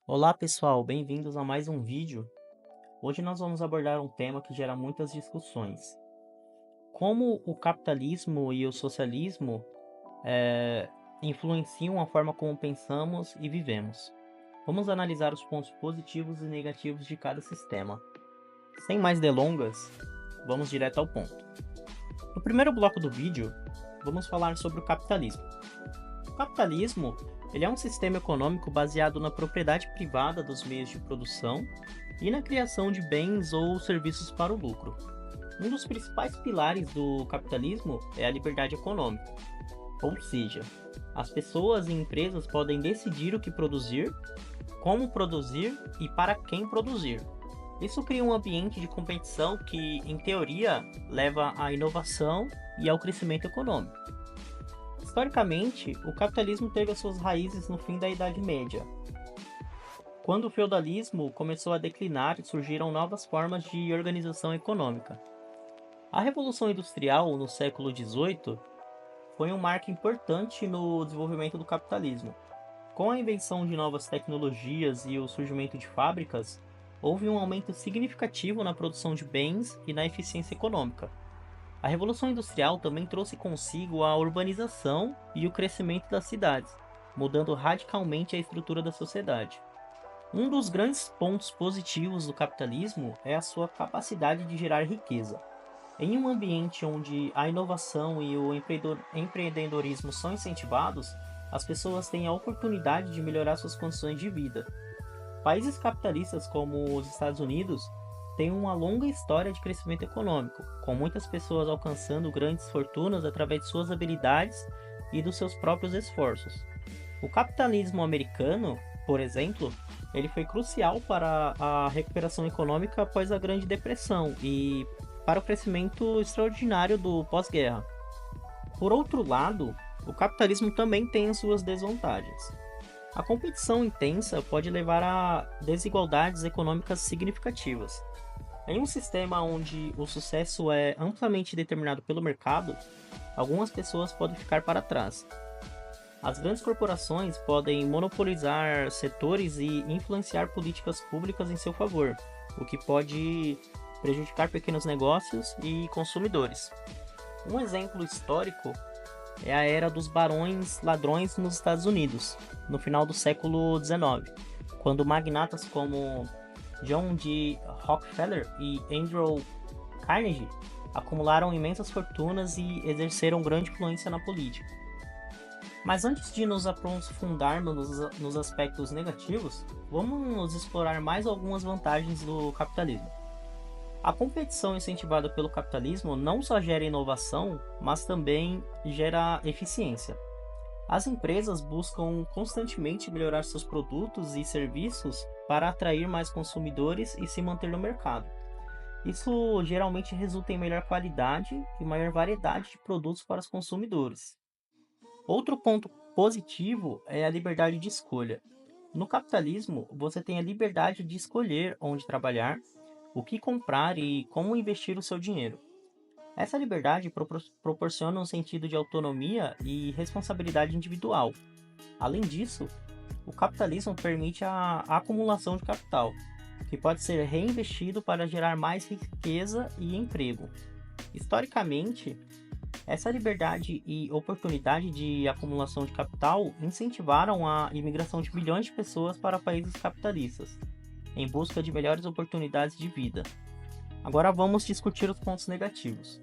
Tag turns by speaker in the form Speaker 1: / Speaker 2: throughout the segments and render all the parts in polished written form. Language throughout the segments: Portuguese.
Speaker 1: Olá pessoal, bem-vindos a mais um vídeo. Hoje nós vamos abordar um tema que gera muitas discussões. Como o capitalismo e o socialismo eh, influenciam a forma como pensamos e vivemos. Vamos analisar os pontos positivos e negativos de cada sistema. Sem mais delongas, vamos direto ao ponto. No primeiro bloco do vídeo, vamos falar sobre o capitalismo. O capitalismo, ele é um sistema econômico baseado na propriedade privada dos meios de produção e na criação de bens ou serviços para o lucro. Um dos principais pilares do capitalismo é a liberdade econômica, ou seja, as pessoas e empresas podem decidir o que produzir, como produzir e para quem produzir. Isso cria um ambiente de competição que, em teoria, leva à inovação e ao crescimento econômico. Historicamente, o capitalismo teve as suas raízes no fim da Idade Média, quando o feudalismo começou a declinar e surgiram novas formas de organização econômica. A Revolução Industrial, no século XVIII, foi um marco importante no desenvolvimento do capitalismo. Com a invenção de novas tecnologias e o surgimento de fábricas, houve um aumento significativo na produção de bens e na eficiência econômica. A Revolução Industrial também trouxe consigo a urbanização e o crescimento das cidades, mudando radicalmente a estrutura da sociedade. Um dos grandes pontos positivos do capitalismo é a sua capacidade de gerar riqueza. Em um ambiente onde a inovação e o empreendedorismo são incentivados, as pessoas têm a oportunidade de melhorar suas condições de vida. Países capitalistas como os Estados Unidos têm uma longa história de crescimento econômico, com muitas pessoas alcançando grandes fortunas através de suas habilidades e dos seus próprios esforços. O capitalismo americano, por exemplo, ele foi crucial para a recuperação econômica após a Grande Depressão e para o crescimento extraordinário do pós-guerra. Por outro lado, o capitalismo também tem as suas desvantagens. A competição intensa pode levar a desigualdades econômicas significativas. Em um sistema onde o sucesso é amplamente determinado pelo mercado, algumas pessoas podem ficar para trás. As grandes corporações podem monopolizar setores e influenciar políticas públicas em seu favor, o que pode prejudicar pequenos negócios e consumidores. Um exemplo histórico é a era dos barões ladrões nos Estados Unidos, no final do século XIX, quando magnatas como John D. Rockefeller e Andrew Carnegie acumularam imensas fortunas e exerceram grande influência na política. Mas antes de nos aprofundarmos nos aspectos negativos, vamos explorar mais algumas vantagens do capitalismo. A competição incentivada pelo capitalismo não só gera inovação, mas também gera eficiência. As empresas buscam constantemente melhorar seus produtos e serviços para atrair mais consumidores e se manter no mercado. Isso geralmente resulta em melhor qualidade e maior variedade de produtos para os consumidores. Outro ponto positivo é a liberdade de escolha. No capitalismo, você tem a liberdade de escolher onde trabalhar, o que comprar e como investir o seu dinheiro. Essa liberdade proporciona um sentido de autonomia e responsabilidade individual. Além disso, o capitalismo permite a acumulação de capital, que pode ser reinvestido para gerar mais riqueza e emprego. Historicamente, essa liberdade e oportunidade de acumulação de capital incentivaram a imigração de milhões de pessoas para países capitalistas, em busca de melhores oportunidades de vida. Agora vamos discutir os pontos negativos.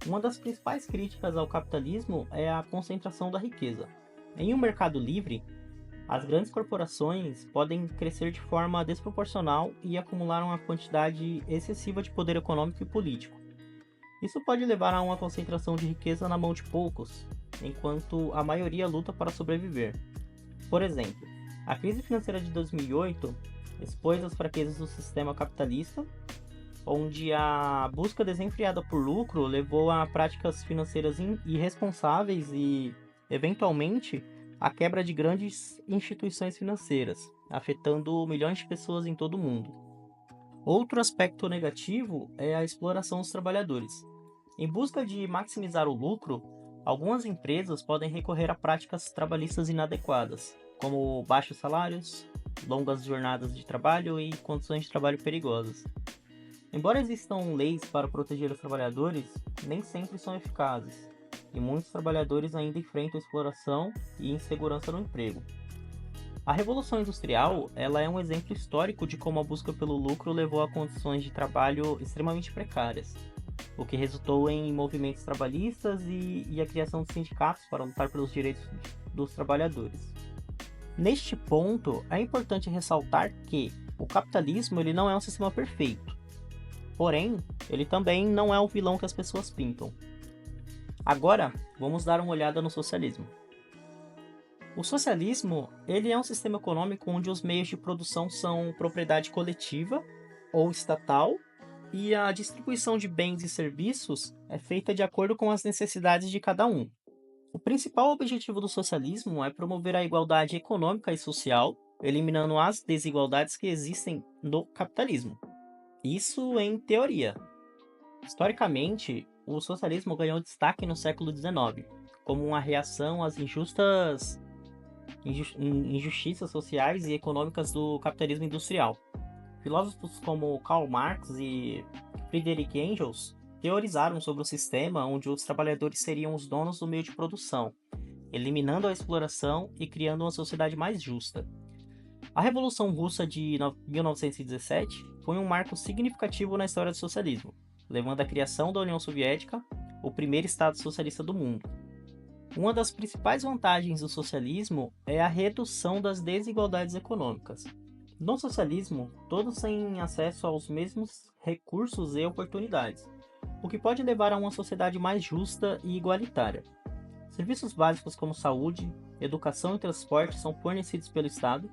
Speaker 1: Uma das principais críticas ao capitalismo é a concentração da riqueza. Em um mercado livre, as grandes corporações podem crescer de forma desproporcional e acumular uma quantidade excessiva de poder econômico e político. Isso pode levar a uma concentração de riqueza na mão de poucos, enquanto a maioria luta para sobreviver. Por exemplo, a crise financeira de 2008 expôs as fraquezas do sistema capitalista, onde a busca desenfreada por lucro levou a práticas financeiras irresponsáveis e, eventualmente, a quebra de grandes instituições financeiras, afetando milhões de pessoas em todo o mundo. Outro aspecto negativo é a exploração dos trabalhadores. Em busca de maximizar o lucro, algumas empresas podem recorrer a práticas trabalhistas inadequadas, como baixos salários, longas jornadas de trabalho e condições de trabalho perigosas. Embora existam leis para proteger os trabalhadores, nem sempre são eficazes, e muitos trabalhadores ainda enfrentam exploração e insegurança no emprego. A Revolução Industrial, ela é um exemplo histórico de como a busca pelo lucro levou a condições de trabalho extremamente precárias, o que resultou em movimentos trabalhistas e a criação de sindicatos para lutar pelos direitos dos trabalhadores. Neste ponto, é importante ressaltar que o capitalismo ele não é um sistema perfeito, porém, ele também não é o vilão que as pessoas pintam. Agora, vamos dar uma olhada no socialismo. O socialismo ele é um sistema econômico onde os meios de produção são propriedade coletiva ou estatal e a distribuição de bens e serviços é feita de acordo com as necessidades de cada um. O principal objetivo do socialismo é promover a igualdade econômica e social, eliminando as desigualdades que existem no capitalismo. Isso em teoria. Historicamente, o socialismo ganhou destaque no século XIX, como uma reação às injustiças sociais e econômicas do capitalismo industrial. Filósofos como Karl Marx e Friedrich Engels teorizaram sobre um sistema onde os trabalhadores seriam os donos do meio de produção, eliminando a exploração e criando uma sociedade mais justa. A Revolução Russa de 1917 foi um marco significativo na história do socialismo, levando à criação da União Soviética, o primeiro estado socialista do mundo. Uma das principais vantagens do socialismo é a redução das desigualdades econômicas. No socialismo, todos têm acesso aos mesmos recursos e oportunidades, o que pode levar a uma sociedade mais justa e igualitária. Serviços básicos como saúde, educação e transporte são fornecidos pelo Estado,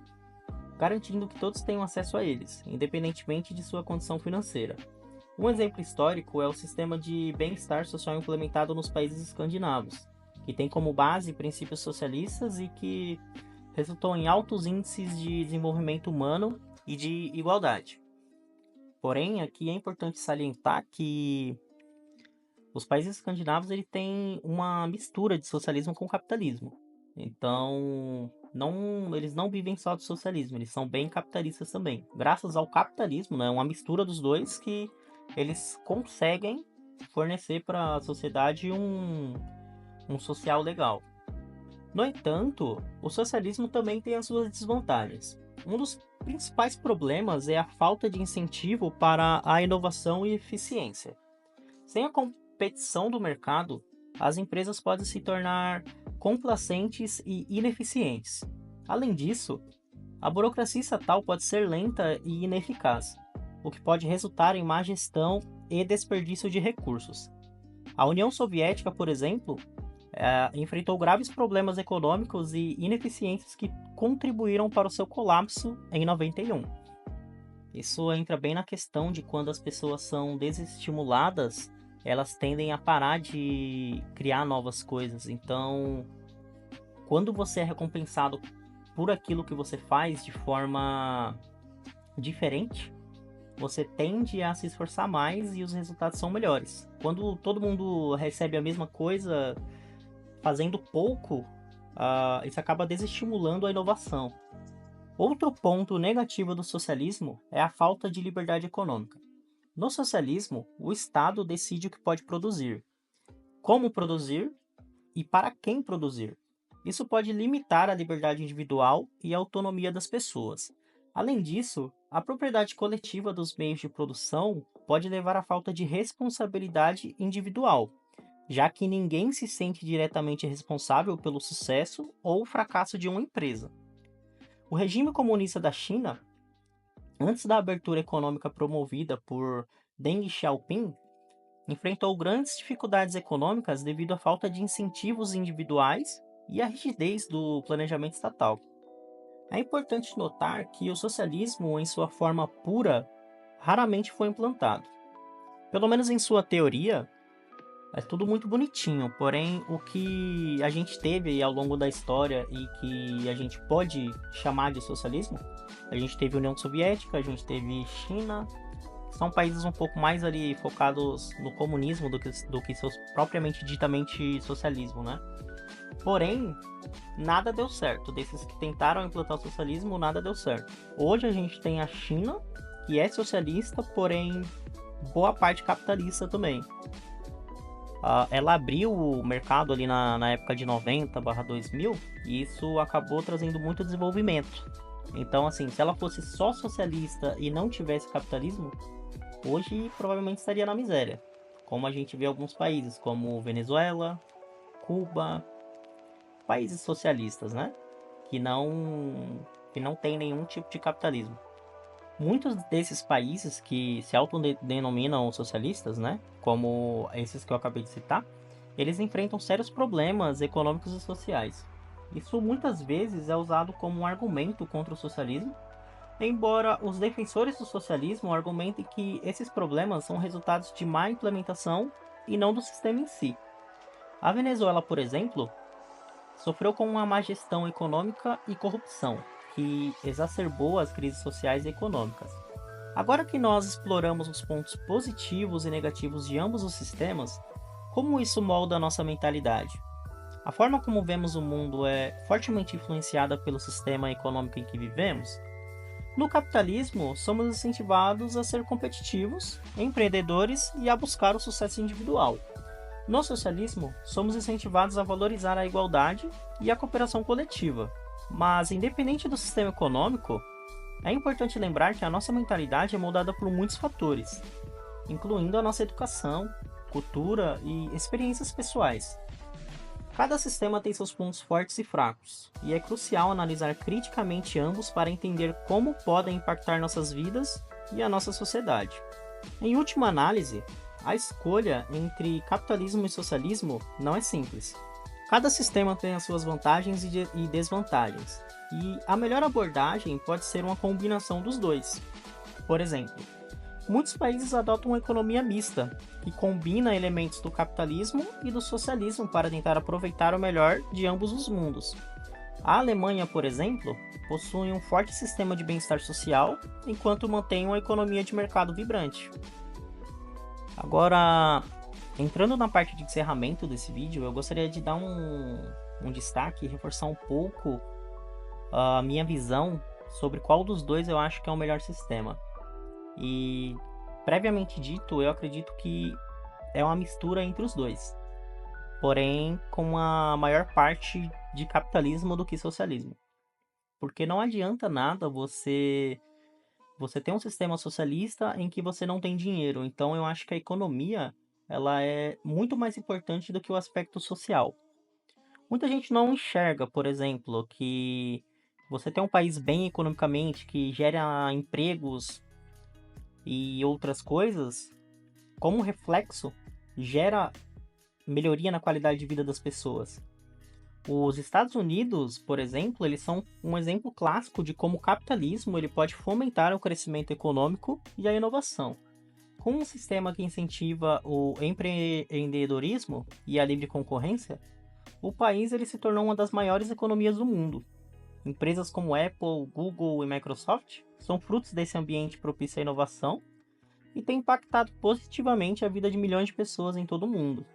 Speaker 1: garantindo que todos tenham acesso a eles, independentemente de sua condição financeira. Um exemplo histórico é o sistema de bem-estar social implementado nos países escandinavos, que tem como base princípios socialistas e que resultou em altos índices de desenvolvimento humano e de igualdade. Porém, aqui é importante salientar que os países escandinavos têm uma mistura de socialismo com capitalismo. Então, eles não vivem só do socialismo, eles são bem capitalistas também. Graças ao capitalismo, né, uma mistura dos dois que eles conseguem fornecer para a sociedade um social legal. No entanto, o socialismo também tem as suas desvantagens. Um dos principais problemas é a falta de incentivo para a inovação e eficiência. Sem a competição do mercado, as empresas podem se tornar complacentes e ineficientes. Além disso, a burocracia estatal pode ser lenta e ineficaz, o que pode resultar em má gestão e desperdício de recursos. A União Soviética, por exemplo, enfrentou graves problemas econômicos e ineficiências que contribuíram para o seu colapso em 91. Isso entra bem na questão de quando as pessoas são desestimuladas, elas tendem a parar de criar novas coisas. Então, quando você é recompensado por aquilo que você faz de forma diferente, você tende a se esforçar mais e os resultados são melhores. Quando todo mundo recebe a mesma coisa fazendo pouco, isso acaba desestimulando a inovação. Outro ponto negativo do socialismo é a falta de liberdade econômica. No socialismo, o Estado decide o que pode produzir, como produzir e para quem produzir. Isso pode limitar a liberdade individual e a autonomia das pessoas. Além disso, a propriedade coletiva dos meios de produção pode levar à falta de responsabilidade individual, já que ninguém se sente diretamente responsável pelo sucesso ou fracasso de uma empresa. O regime comunista da China, antes da abertura econômica promovida por Deng Xiaoping, enfrentou grandes dificuldades econômicas devido à falta de incentivos individuais e à rigidez do planejamento estatal. É importante notar que o socialismo, em sua forma pura, raramente foi implantado. Pelo menos em sua teoria, é tudo muito bonitinho, porém o que a gente teve ao longo da história e que a gente pode chamar de socialismo, a gente teve União Soviética, a gente teve China, são países um pouco mais ali focados no comunismo do que propriamente ditamente socialismo, né? Porém, nada deu certo. Desses que tentaram implantar o socialismo, nada deu certo. Hoje a gente tem a China, que é socialista, porém boa parte capitalista também. Ela abriu o mercado ali na época de 90/2000 e isso acabou trazendo muito desenvolvimento. Então, assim, se ela fosse só socialista e não tivesse capitalismo, hoje provavelmente estaria na miséria. Como a gente vê alguns países, como Venezuela, Cuba, países socialistas, né? Que não tem nenhum tipo de capitalismo. Muitos desses países que se autodenominam socialistas, né, como esses que eu acabei de citar, eles enfrentam sérios problemas econômicos e sociais. Isso muitas vezes é usado como um argumento contra o socialismo, embora os defensores do socialismo argumentem que esses problemas são resultados de má implementação e não do sistema em si. A Venezuela, por exemplo, sofreu com uma má gestão econômica e corrupção, que exacerbou as crises sociais e econômicas. Agora que nós exploramos os pontos positivos e negativos de ambos os sistemas, como isso molda a nossa mentalidade? A forma como vemos o mundo é fortemente influenciada pelo sistema econômico em que vivemos? No capitalismo, somos incentivados a ser competitivos, empreendedores e a buscar o sucesso individual. No socialismo, somos incentivados a valorizar a igualdade e a cooperação coletiva. Mas, independente do sistema econômico, é importante lembrar que a nossa mentalidade é moldada por muitos fatores, incluindo a nossa educação, cultura e experiências pessoais. Cada sistema tem seus pontos fortes e fracos, e é crucial analisar criticamente ambos para entender como podem impactar nossas vidas e a nossa sociedade. Em última análise, a escolha entre capitalismo e socialismo não é simples. Cada sistema tem as suas vantagens e desvantagens, e a melhor abordagem pode ser uma combinação dos dois. Por exemplo, muitos países adotam uma economia mista, que combina elementos do capitalismo e do socialismo para tentar aproveitar o melhor de ambos os mundos. A Alemanha, por exemplo, possui um forte sistema de bem-estar social, enquanto mantém uma economia de mercado vibrante. Agora, entrando na parte de encerramento desse vídeo, eu gostaria de dar um destaque e reforçar um pouco a minha visão sobre qual dos dois eu acho que é o melhor sistema. E, previamente dito, eu acredito que é uma mistura entre os dois, porém com a maior parte de capitalismo do que socialismo. Porque não adianta nada você ter um sistema socialista em que você não tem dinheiro. Então eu acho que a economia ela é muito mais importante do que o aspecto social. Muita gente não enxerga, por exemplo, que você tem um país bem economicamente, que gera empregos e outras coisas, como reflexo, gera melhoria na qualidade de vida das pessoas. Os Estados Unidos, por exemplo, eles são um exemplo clássico de como o capitalismo ele pode fomentar o crescimento econômico e a inovação. Com um sistema que incentiva o empreendedorismo e a livre concorrência, o país ele se tornou uma das maiores economias do mundo. Empresas como Apple, Google e Microsoft são frutos desse ambiente propício à inovação e têm impactado positivamente a vida de milhões de pessoas em todo o mundo.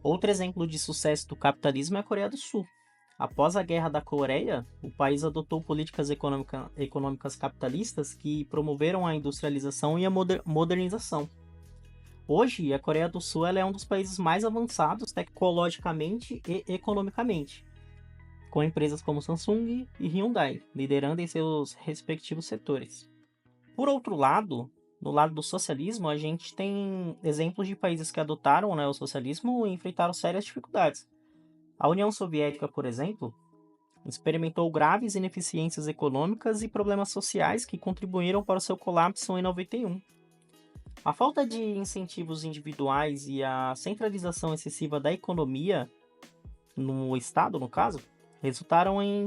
Speaker 1: Outro exemplo de sucesso do capitalismo é a Coreia do Sul. Após a Guerra da Coreia, o país adotou políticas econômicas capitalistas que promoveram a industrialização e a modernização. Hoje, a Coreia do Sul é um dos países mais avançados tecnologicamente e economicamente, com empresas como Samsung e Hyundai liderando em seus respectivos setores. Por outro lado, no lado do socialismo, a gente tem exemplos de países que adotaram, né, o socialismo e enfrentaram sérias dificuldades. A União Soviética, por exemplo, experimentou graves ineficiências econômicas e problemas sociais que contribuíram para o seu colapso em 91. A falta de incentivos individuais e a centralização excessiva da economia, no Estado, no caso, resultaram em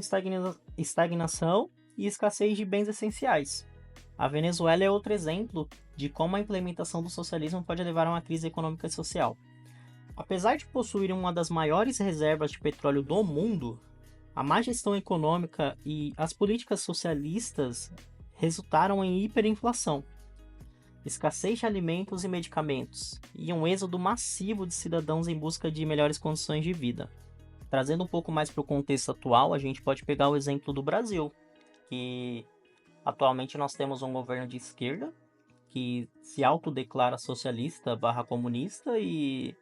Speaker 1: estagnação e escassez de bens essenciais. A Venezuela é outro exemplo de como a implementação do socialismo pode levar a uma crise econômica e social. Apesar de possuir uma das maiores reservas de petróleo do mundo, a má gestão econômica e as políticas socialistas resultaram em hiperinflação, escassez de alimentos e medicamentos e um êxodo massivo de cidadãos em busca de melhores condições de vida. Trazendo um pouco mais para o contexto atual, a gente pode pegar o exemplo do Brasil, que atualmente nós temos um governo de esquerda que se autodeclara socialista barra comunista e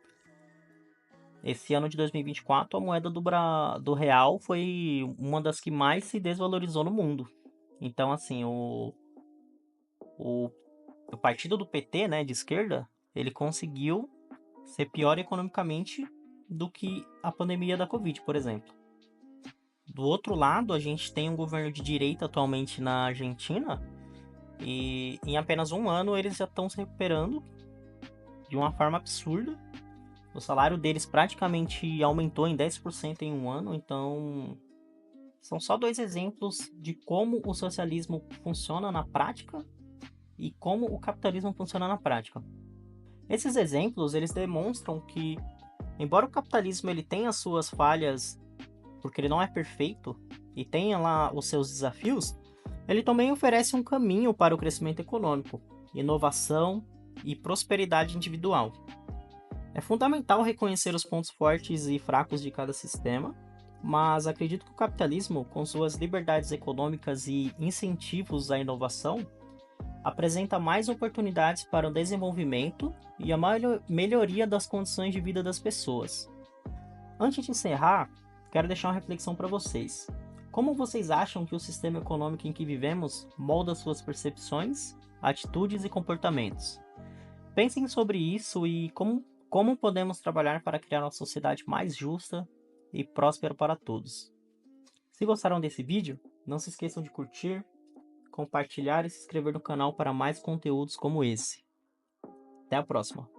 Speaker 1: esse ano de 2024 a moeda do real foi uma das que mais se desvalorizou no mundo. Então, assim, o, o partido do PT, né, de esquerda, ele conseguiu ser pior economicamente do que a pandemia da Covid, por exemplo. Do outro lado, a gente tem um governo de direita atualmente na Argentina e em apenas um ano eles já estão se recuperando de uma forma absurda. O salário deles praticamente aumentou em 10% em um ano, então são só dois exemplos de como o socialismo funciona na prática e como o capitalismo funciona na prática. Esses exemplos, eles demonstram que, embora o capitalismo ele tenha suas falhas, porque ele não é perfeito, e tenha lá os seus desafios, ele também oferece um caminho para o crescimento econômico, inovação e prosperidade individual. É fundamental reconhecer os pontos fortes e fracos de cada sistema, mas acredito que o capitalismo, com suas liberdades econômicas e incentivos à inovação, apresenta mais oportunidades para o desenvolvimento e a melhoria das condições de vida das pessoas. Antes de encerrar, quero deixar uma reflexão para vocês. Como vocês acham que o sistema econômico em que vivemos molda suas percepções, atitudes e comportamentos? Pensem sobre isso e como podemos trabalhar para criar uma sociedade mais justa e próspera para todos. Se gostaram desse vídeo, não se esqueçam de curtir, compartilhar e se inscrever no canal para mais conteúdos como esse. Até a próxima!